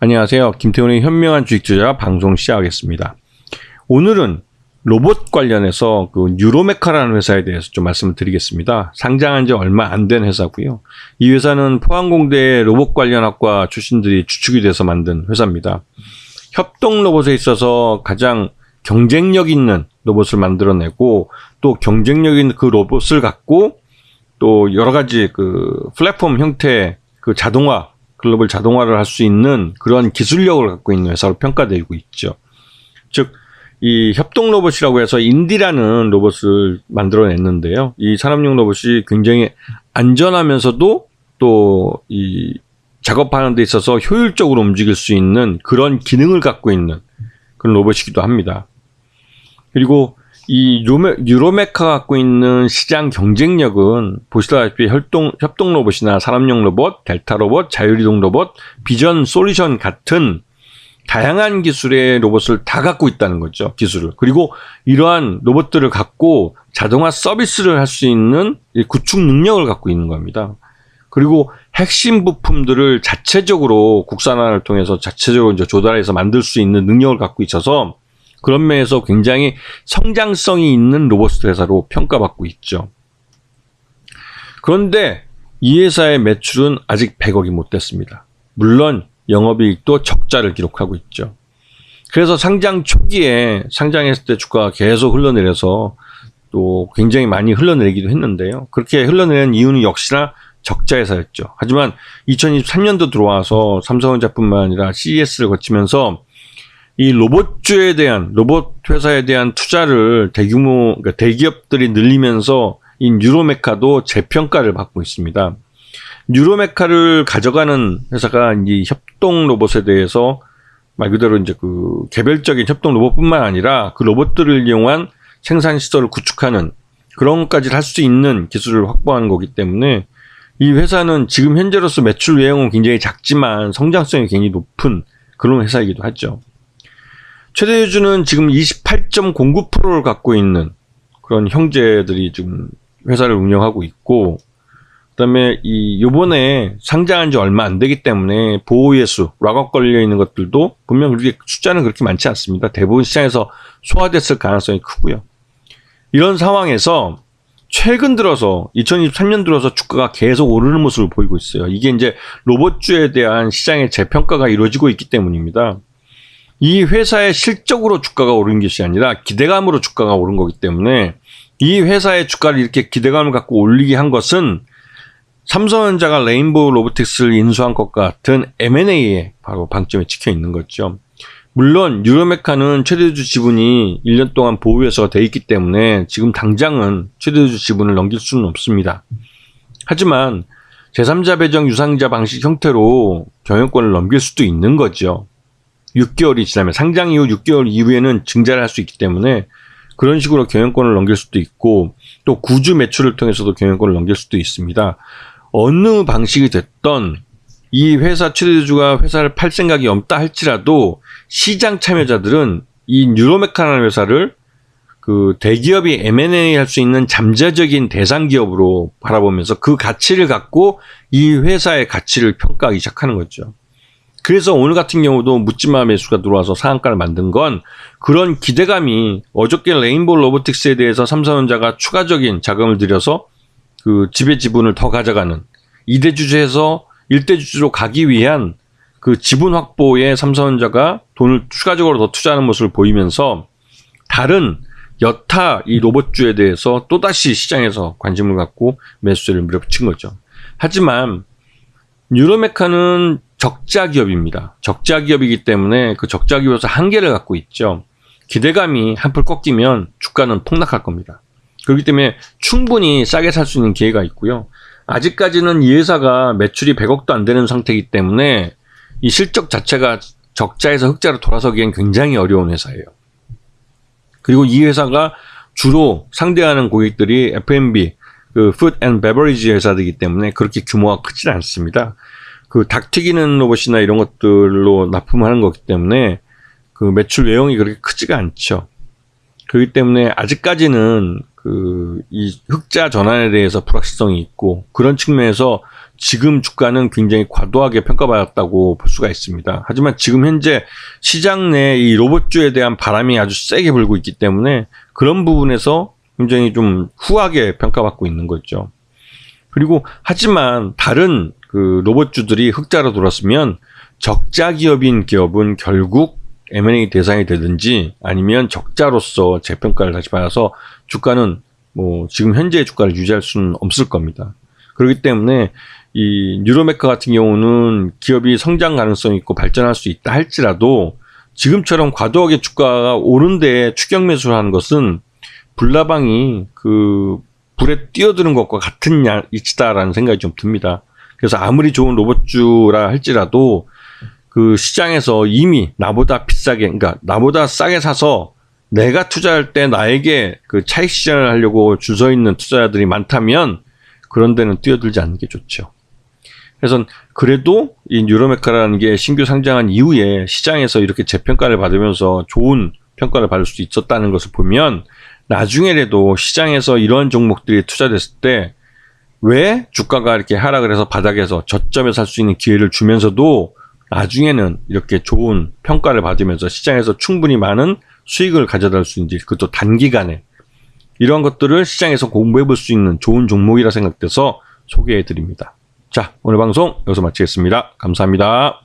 안녕하세요. 김태훈의 현명한 주식투자 방송 시작하겠습니다. 오늘은 로봇 관련해서 그 뉴로메카라는 회사에 대해서 좀 말씀을 드리겠습니다. 상장한 지 얼마 안 된 회사고요. 이 회사는 포항공대의 로봇 관련 학과 출신들이 주축이 돼서 만든 회사입니다. 협동 로봇에 있어서 가장 경쟁력 있는 로봇을 만들어내고, 또 경쟁력 있는 그 로봇을 갖고 또 여러 가지 그 플랫폼 형태의 그 자동화, 글로벌 자동화를 할 수 있는 그런 기술력을 갖고 있는 회사로 평가되고 있죠. 즉, 이 협동 로봇이라고 해서 인디라는 로봇을 만들어냈는데요. 이 산업용 로봇이 굉장히 안전하면서도 또 이 작업하는 데 있어서 효율적으로 움직일 수 있는 그런 기능을 갖고 있는 그런 로봇이기도 합니다. 그리고 이 뉴로메카가 갖고 있는 시장 경쟁력은 보시다시피 협동 로봇이나 산업용 로봇, 델타 로봇, 자율이동 로봇, 비전 솔루션 같은 다양한 기술의 로봇을 다 갖고 있다는 거죠. 기술을. 그리고 이러한 로봇들을 갖고 자동화 서비스를 할 수 있는 구축 능력을 갖고 있는 겁니다. 그리고 핵심 부품들을 자체적으로 국산화를 통해서 자체적으로 이제 조달해서 만들 수 있는 능력을 갖고 있어서 그런 면에서 굉장히 성장성이 있는 로봇 회사로 평가받고 있죠. 그런데 이 회사의 매출은 아직 100억이 못 됐습니다. 물론 영업이익도 적자를 기록하고 있죠. 그래서 상장 초기에 상장했을 때 주가가 계속 흘러내려서 또 굉장히 많이 흘러내리기도 했는데요. 그렇게 흘러내린 이유는 역시나 적자 회사였죠. 하지만 2023년도 들어와서 삼성전자뿐만 아니라 CES를 거치면서 이 로봇 회사에 대한 투자를 그러니까 대기업들이 늘리면서 이 뉴로메카도 재평가를 받고 있습니다. 뉴로메카를 가져가는 회사가 이 협동 로봇에 대해서 말 그대로 이제 그 개별적인 협동 로봇뿐만 아니라 그 로봇들을 이용한 생산 시설을 구축하는 그런 것까지 할 수 있는 기술을 확보하는 거기 때문에 이 회사는 지금 현재로서 매출 외형은 굉장히 작지만 성장성이 굉장히 높은 그런 회사이기도 하죠. 최대 주주는 지금 28.09%를 갖고 있는 그런 형제들이 지금 회사를 운영하고 있고, 그다음에 요번에 상장한 지 얼마 안 되기 때문에 보호예수, 락업 걸려 있는 것들도 분명 그렇게 숫자는 그렇게 많지 않습니다. 대부분 시장에서 소화됐을 가능성이 크고요. 이런 상황에서 최근 들어서 2023년 들어서 주가가 계속 오르는 모습을 보이고 있어요. 이게 이제 로봇주에 대한 시장의 재평가가 이루어지고 있기 때문입니다. 이 회사의 실적으로 주가가 오른 것이 아니라 기대감으로 주가가 오른 거기 때문에 이 회사의 주가를 이렇게 기대감을 갖고 올리게 한 것은 삼성전자가 레인보우 로보틱스를 인수한 것과 같은 M&A에 바로 방점에 찍혀 있는 거죠. 물론 뉴로메카는 최대주 지분이 1년 동안 보유해서 돼 있기 때문에 지금 당장은 최대주 지분을 넘길 수는 없습니다. 하지만 제3자 배정 유상자 방식 형태로 경영권을 넘길 수도 있는 거죠. 6개월이 지나면 상장 이후 6개월 이후에는 증자를 할 수 있기 때문에 그런 식으로 경영권을 넘길 수도 있고, 또 구주 매출을 통해서도 경영권을 넘길 수도 있습니다. 어느 방식이 됐던 이 회사 최대주주가 회사를 팔 생각이 없다 할지라도 시장 참여자들은 이 뉴로메카라는 회사를 그 대기업이 M&A 할 수 있는 잠재적인 대상 기업으로 바라보면서 그 가치를 갖고 이 회사의 가치를 평가하기 시작하는 거죠. 그래서 오늘 같은 경우도 묻지마 매수가 들어와서 상한가를 만든 건 그런 기대감이, 어저께 레인보우 로보틱스에 대해서 삼성전자가 추가적인 자금을 들여서 그 지배 지분을 더 가져가는 2대 주주에서 1대 주주로 가기 위한 그 지분 확보에 삼성전자가 돈을 추가적으로 더 투자하는 모습을 보이면서 다른 여타 이 로봇주에 대해서 또다시 시장에서 관심을 갖고 매수세를 밀어붙인 거죠. 하지만 뉴로메카는 적자 기업입니다. 적자 기업이기 때문에 그 적자 기업에서 한계를 갖고 있죠. 기대감이 한풀 꺾이면 주가는 폭락할 겁니다. 그렇기 때문에 충분히 싸게 살 수 있는 기회가 있고요. 아직까지는 이 회사가 매출이 100억도 안 되는 상태이기 때문에 이 실적 자체가 적자에서 흑자로 돌아서기엔 굉장히 어려운 회사예요. 그리고 이 회사가 주로 상대하는 고객들이 F&B, 그 푸드 앤 베버리지 회사들이기 때문에 그렇게 규모가 크지 않습니다. 그 닭 튀기는 로봇이나 이런 것들로 납품하는 거기 때문에 그 매출 외형이 그렇게 크지가 않죠. 그렇기 때문에 아직까지는 이 흑자 전환에 대해서 불확실성이 있고, 그런 측면에서 지금 주가는 굉장히 과도하게 평가받았다고 볼 수가 있습니다. 하지만 지금 현재 시장 내 이 로봇주에 대한 바람이 아주 세게 불고 있기 때문에 그런 부분에서 굉장히 좀 후하게 평가받고 있는 거죠. 그리고 하지만 다른 그 로봇주들이 흑자로 돌았으면 적자 기업인 기업은 결국 M&A 대상이 되든지 아니면 적자로서 재평가를 다시 받아서 주가는 뭐 지금 현재의 주가를 유지할 수는 없을 겁니다. 그렇기 때문에 이 뉴로메카 같은 경우는 기업이 성장 가능성이 있고 발전할 수 있다 할지라도 지금처럼 과도하게 주가가 오른데 추격 매수를 하는 것은 불나방이 그 불에 뛰어드는 것과 같은 이치다라는 생각이 좀 듭니다. 그래서 아무리 좋은 로봇주라 할지라도 그 시장에서 이미 나보다 비싸게, 그러니까 나보다 싸게 사서 내가 투자할 때 나에게 그 차익 실현을 하려고 줄 서 있는 투자자들이 많다면 그런 데는 뛰어들지 않는 게 좋죠. 그래서 그래도 이 뉴로메카라는 게 신규 상장한 이후에 시장에서 이렇게 재평가를 받으면서 좋은 평가를 받을 수 있었다는 것을 보면 나중에라도 시장에서 이런 종목들이 투자됐을 때 왜 주가가 이렇게 하락을 해서 바닥에서 저점에 살 수 있는 기회를 주면서도 나중에는 이렇게 좋은 평가를 받으면서 시장에서 충분히 많은 수익을 가져다 수 있는지, 그것도 단기간에 이런 것들을 시장에서 공부해 볼 수 있는 좋은 종목이라 생각돼서 소개해 드립니다. 자, 오늘 방송 여기서 마치겠습니다. 감사합니다.